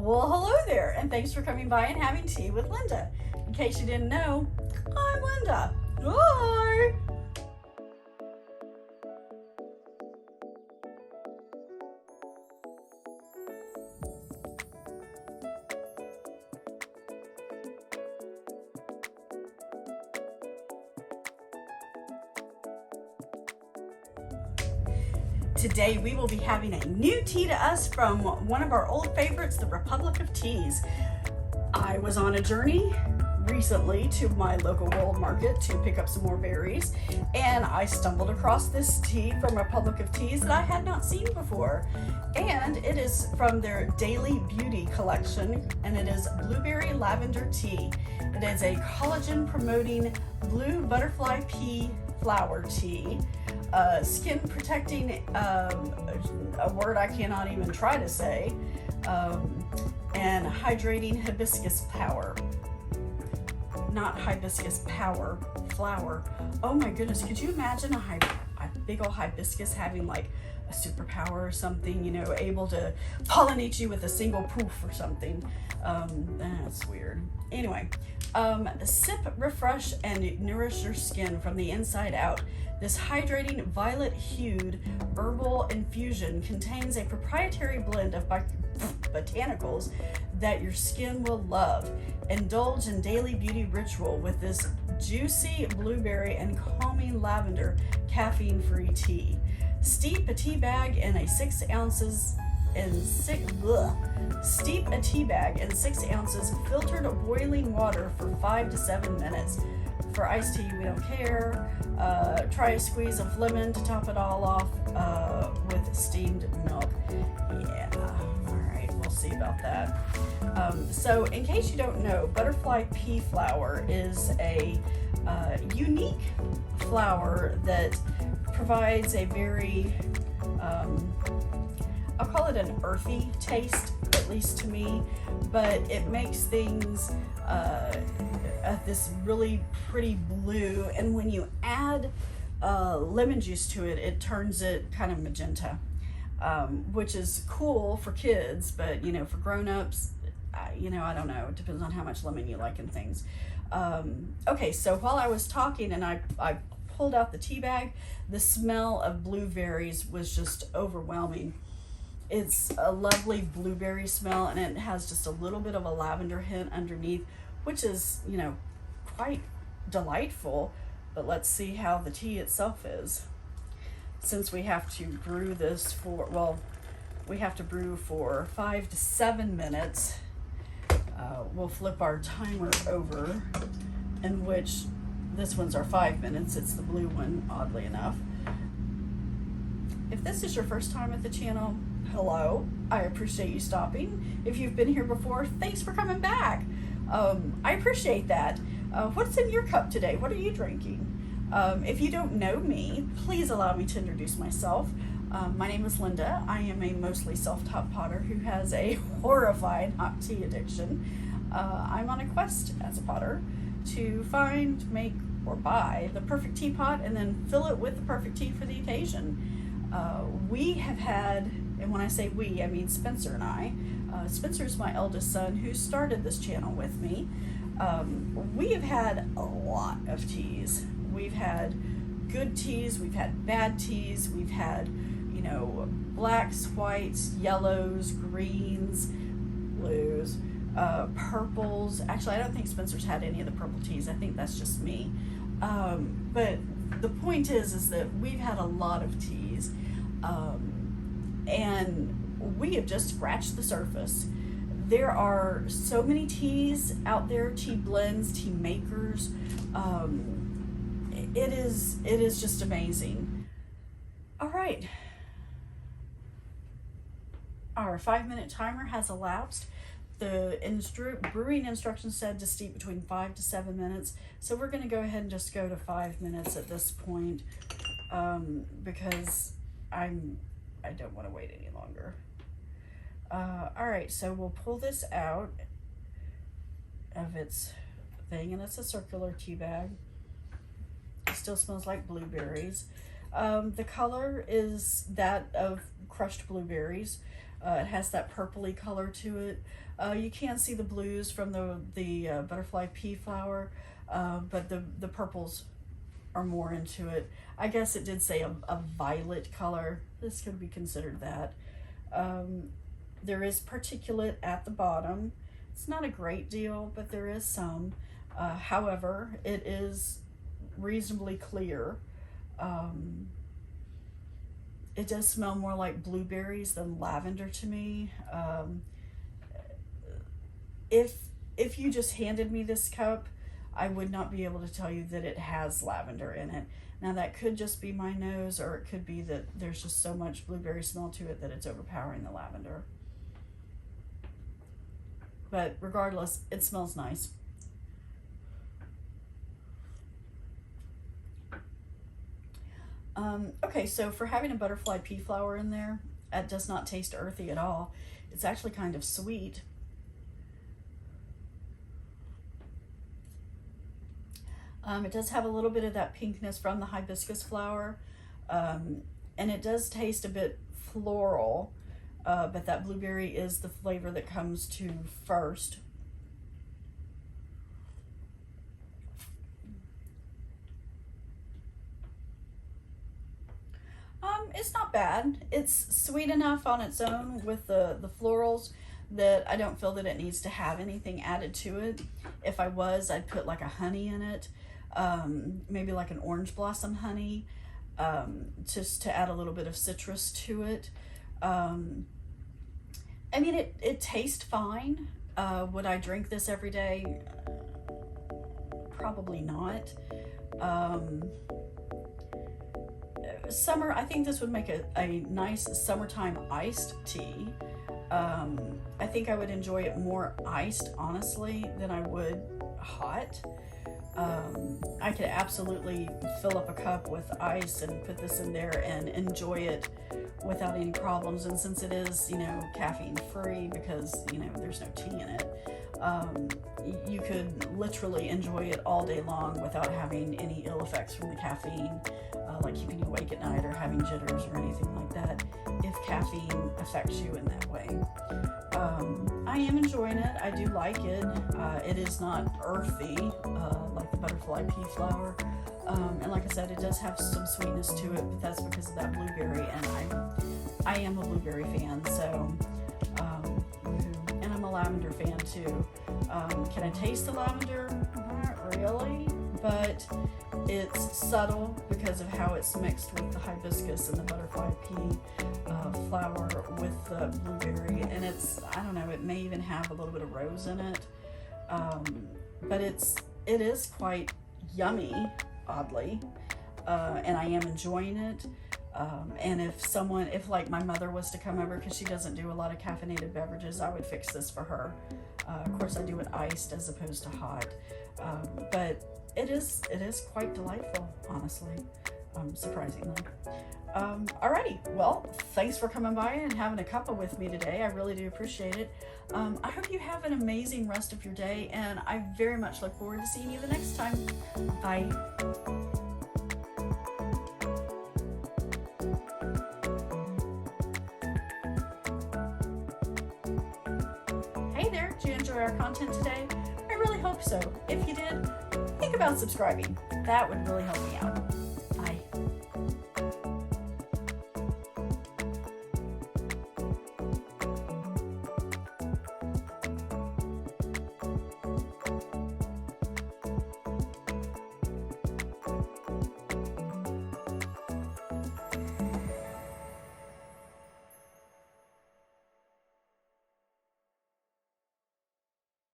Well, hello there, and thanks for coming by and having tea with Linda. In case you didn't know, I'm Linda. Hi! Today we will be having a new tea to us from one of our old favorites, the Republic of Teas. I was on a journey recently to my local world market to pick up some more berries, and I stumbled across this tea from Republic of Teas that I had not seen before. And it is from their Daily Beauty collection, and it is Blueberry Lavender tea. It is a collagen promoting blue butterfly pea flower tea. Skin protecting, a word I cannot even try to say, and hydrating hibiscus power. Not hibiscus power, flower. Oh my goodness, could you imagine a big old hibiscus having like a superpower or something, you know, able to pollinate you with a single poof or something? That's weird. Anyway, sip, refresh, and nourish your skin from the inside out. This hydrating violet-hued herbal infusion contains a proprietary blend of botanicals that your skin will love. Indulge in daily beauty ritual with this juicy blueberry and calming lavender caffeine-free tea. Steep a tea bag in 6 ounces Steep a tea bag in 6 ounces filtered boiling water for 5 to 7 minutes. For iced tea, we don't care. Try a squeeze of lemon to top it all off with steamed milk. Yeah, all right, we'll see about that. So in case you don't know, butterfly pea flower is a unique flower that provides a very, I'll call it an earthy taste, at least to me, but it makes things this really pretty blue, and when you add lemon juice to it, it turns it kind of magenta, which is cool for kids, but you know, for grown-ups, you know, I don't know, it depends on how much lemon you like in things. Okay, so while I was talking and I pulled out the tea bag, the smell of blueberries was just overwhelming. It's a lovely blueberry smell, and it has just a little bit of a lavender hint underneath, which is, you know, quite delightful. But let's see how the tea itself is. Since we have to brew this for, well, we have to brew for 5 to 7 minutes, we'll flip our timer over, in which this one's our 5 minutes. It's the blue one, oddly enough. If this is your first time at the channel, hello, I appreciate you stopping. If you've been here before, thanks for coming back. I appreciate that. What's in your cup today? What are you drinking? If you don't know me, please allow me to introduce myself. My name is Linda. I am a mostly self-taught potter who has a horrifying hot tea addiction. I'm on a quest as a potter to find, make, or buy the perfect teapot and then fill it with the perfect tea for the occasion. We have had, and when I say we, I mean Spencer and I. Spencer's my eldest son who started this channel with me. We have had a lot of teas. We've had good teas, we've had bad teas, we've had, you know, blacks, whites, yellows, greens, blues, purples. Actually, I don't think Spencer's had any of the purple teas. I think that's just me. But the point is that we've had a lot of teas, and we have just scratched the surface. There are so many teas out there, tea blends, tea makers. It is just amazing. All right. Our 5-minute timer has elapsed. The brewing instructions said to steep between 5 to 7 minutes. So we're going to go ahead and just go to 5 minutes at this point, because I don't want to wait any longer. All right, so we'll pull this out of its thing, and it's a circular tea bag. It still smells like blueberries. The color is that of crushed blueberries. It has that purpley color to it. You can see the blues from the butterfly pea flower, but the purples are more into it. I guess it did say a violet color. This could be considered that. There is particulate at the bottom. It's not a great deal, but there is some. However, it is reasonably clear. It does smell more like blueberries than lavender to me. If you just handed me this cup, I would not be able to tell you that it has lavender in it. Now that could just be my nose, or it could be that there's just so much blueberry smell to it that it's overpowering the lavender. But regardless, it smells nice. Okay, so for having a butterfly pea flower in there, it does not taste earthy at all. It's actually kind of sweet. It does have a little bit of that pinkness from the hibiscus flower, and it does taste a bit floral, but that blueberry is the flavor that comes to first. It's not bad. It's sweet enough on its own with the florals that I don't feel that it needs to have anything added to it. If I was, I'd put like a honey in it, maybe like an orange blossom honey, just to add a little bit of citrus to it. I mean, it tastes fine. Would I drink this every day? Probably not. Summer, I think this would make a nice summertime iced tea. I think I would enjoy it more iced, honestly, than I would hot. I could absolutely fill up a cup with ice and put this in there and enjoy it without any problems. And since it is, you know, caffeine free, because, you know, there's no tea in it, you could literally enjoy it all day long without having any ill effects from the caffeine, like keeping you awake at night or having jitters or anything like that, if caffeine affects you in that way. I am enjoying it. I do like it. It is not earthy like the butterfly pea flower. And like I said, it does have some sweetness to it, but that's because of that blueberry, and I am a blueberry fan, so and I'm a lavender fan too. Can I taste the lavender? Not really, but it's subtle because of how it's mixed with the hibiscus and the butterfly pea flower with the blueberry, and it's, I don't know, it may even have a little bit of rose in it, but it is quite yummy, oddly, and I am enjoying it. And if like my mother was to come over, because she doesn't do a lot of caffeinated beverages, I would fix this for her. Of course, I do it iced as opposed to hot, but it is quite delightful, honestly, surprisingly. Alrighty, well, thanks for coming by and having a cuppa with me today. I really do appreciate it. I hope you have an amazing rest of your day, and I very much look forward to seeing you the next time. Bye. Hey there, did you enjoy our content today? I really hope so. If you did, think about subscribing. That would really help me out.